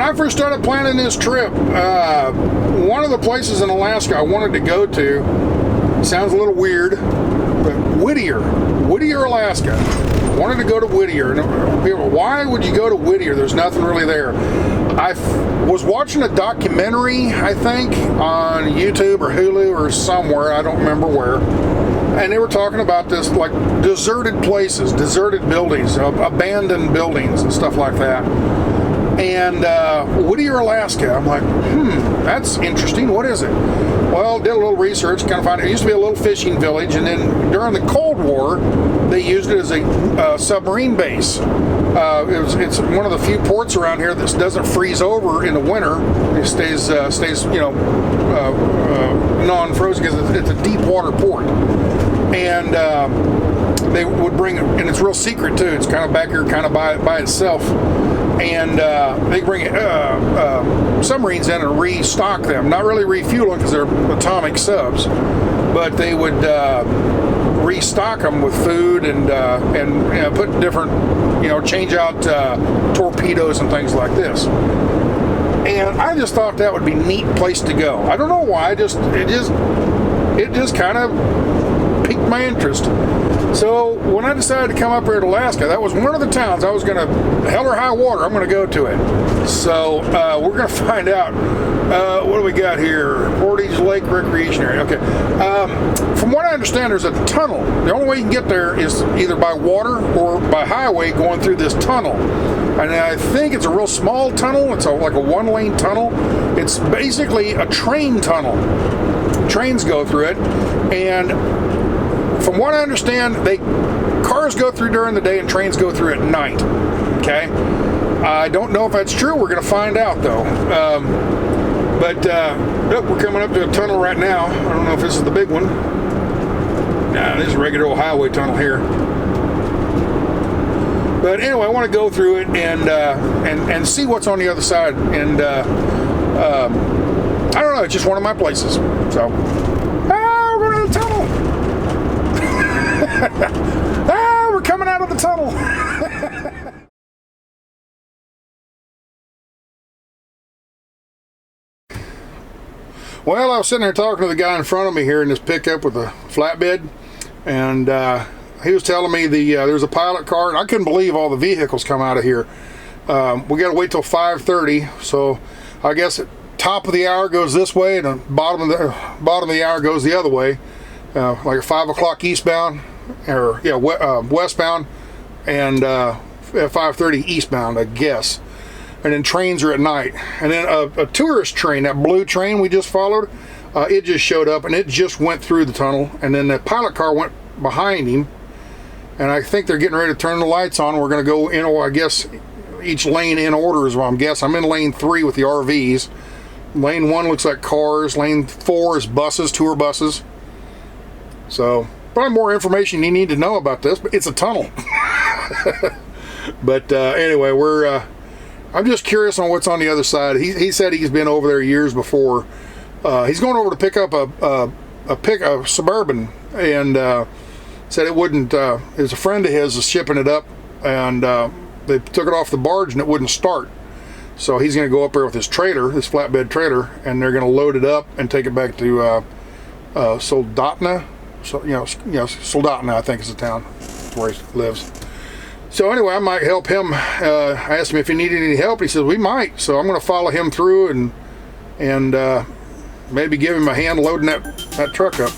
I first started planning this trip, one of the places in Alaska I wanted to go to, sounds a little weird, but Whittier, Alaska. I wanted to go to Whittier. And people, why would you go to Whittier? There's nothing really there. I was watching a documentary, I think, on YouTube or Hulu or somewhere, I don't remember where, and they were talking about this, like, deserted places, deserted buildings, abandoned buildings and stuff like that. And Whittier, Alaska, I'm like, that's interesting. What is it? Well, did a little research, kind of found it used to be a little fishing village, and then during the Cold War, they used it as a submarine base. It's one of the few ports around here that doesn't freeze over in the winter. It stays non-frozen because it's a deep water port. And they would bring, and it's real secret too. It's kind of back here, kind of by itself. And they bring submarines in and restock them. Not really refuel them because they're atomic subs, but they would restock them with food and put different, change out torpedoes and things like this. And I just thought that would be a neat place to go. I don't know why. It just kind of piqued my interest. So when I decided to come up here to Alaska, that was one of the towns I was going to, hell or high water, I'm going to go to it. So we're going to find out. What do we got here? Portage Lake Recreation Area. Okay. From what I understand, there's a tunnel. The only way you can get there is either by water or by highway going through this tunnel. And I think it's a real small tunnel. It's like a one-lane tunnel. It's basically a train tunnel. Trains go through it, and from what I understand, cars go through during the day and trains go through at night. Okay, I don't know if that's true. We're going to find out though. We're coming up to a tunnel right now. I don't know if this is the big one. Nah, this is a regular old highway tunnel here. But anyway, I want to go through it and see what's on the other side. And I don't know. It's just one of my places. So, we're going to the tunnel. We're coming out of the tunnel. Well, I was sitting there talking to the guy in front of me here in this pickup with a flatbed, and he was telling me there's a pilot car, and I couldn't believe all the vehicles come out of here. We got to wait till 5:30, so I guess top of the hour goes this way, and the bottom of the hour goes the other way, like at 5 o'clock eastbound, or westbound, and at 5:30 eastbound, I guess. And then trains are at night. And then a tourist train, that blue train we just followed, it just showed up and it just went through the tunnel. And then the pilot car went behind him. And I think they're getting ready to turn the lights on. We're going to go in, I guess, each lane in order is what I'm guessing. I'm in lane 3 with the RVs. Lane 1 looks like cars. Lane 4 is buses, tour buses. So, probably more information you need to know about this, but it's a tunnel. But anyway, I'm just curious on what's on the other side. He said he's been over there years before. He's going over to pick up a Suburban, and said it wouldn't. There's a friend of his is shipping it up, and they took it off the barge and it wouldn't start. So he's going to go up there with his trailer, his flatbed trailer, and they're going to load it up and take it back to Soldotna. So Soldotna, I think is the town where he lives. So anyway, I might help him. I asked him if he needed any help. He said we might. So I'm going to follow him through and maybe give him a hand loading that truck up.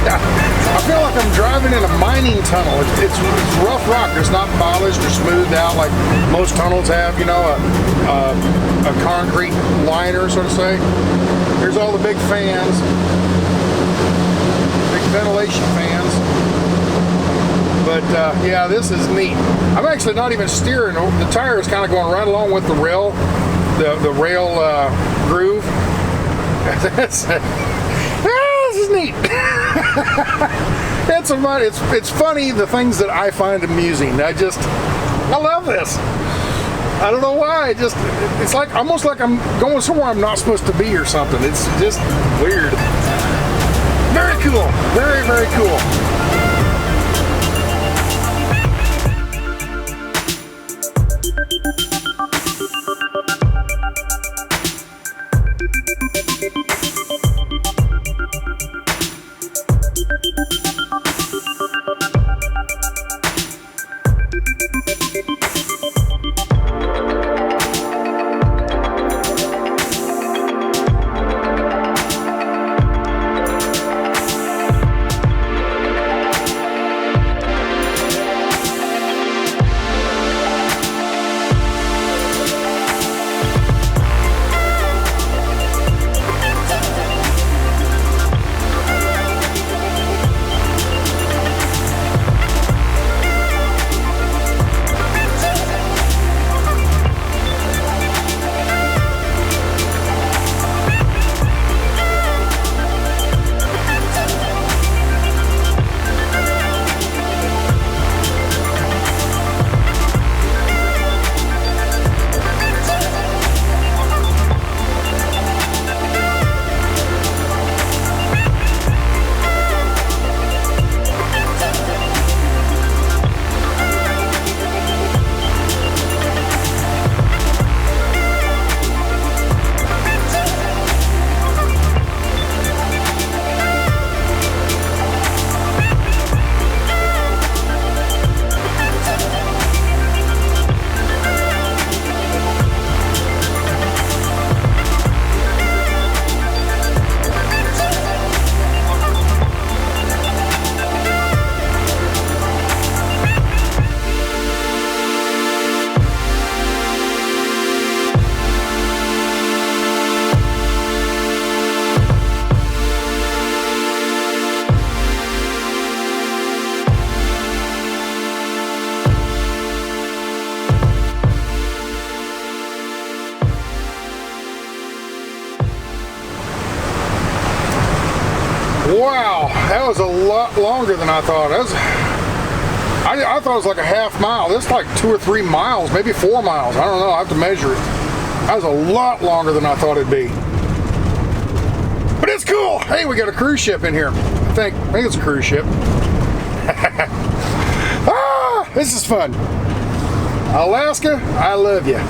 I feel like I'm driving in a mining tunnel. It's rough rock. It's not polished or smoothed out like most tunnels have, you know, a concrete liner, so to say. Here's all the big fans, big ventilation fans. But yeah, this is neat. I'm actually not even steering. The tire is kind of going right along with the rail, the rail groove. This is neat. It's funny, the things that I find amusing. I love this. I don't know why. It's like almost like I'm going somewhere I'm not supposed to be or something. It's just weird. Very cool. Very, very cool. Wow, that was a lot longer than I thought. I thought it was like a half mile. This is like 2 or 3 miles, maybe 4 miles. I don't know. I have to measure it. That was a lot longer than I thought it'd be. But it's cool. Hey, we got a cruise ship in here. I think it's a cruise ship. Ah, this is fun. Alaska, I love you.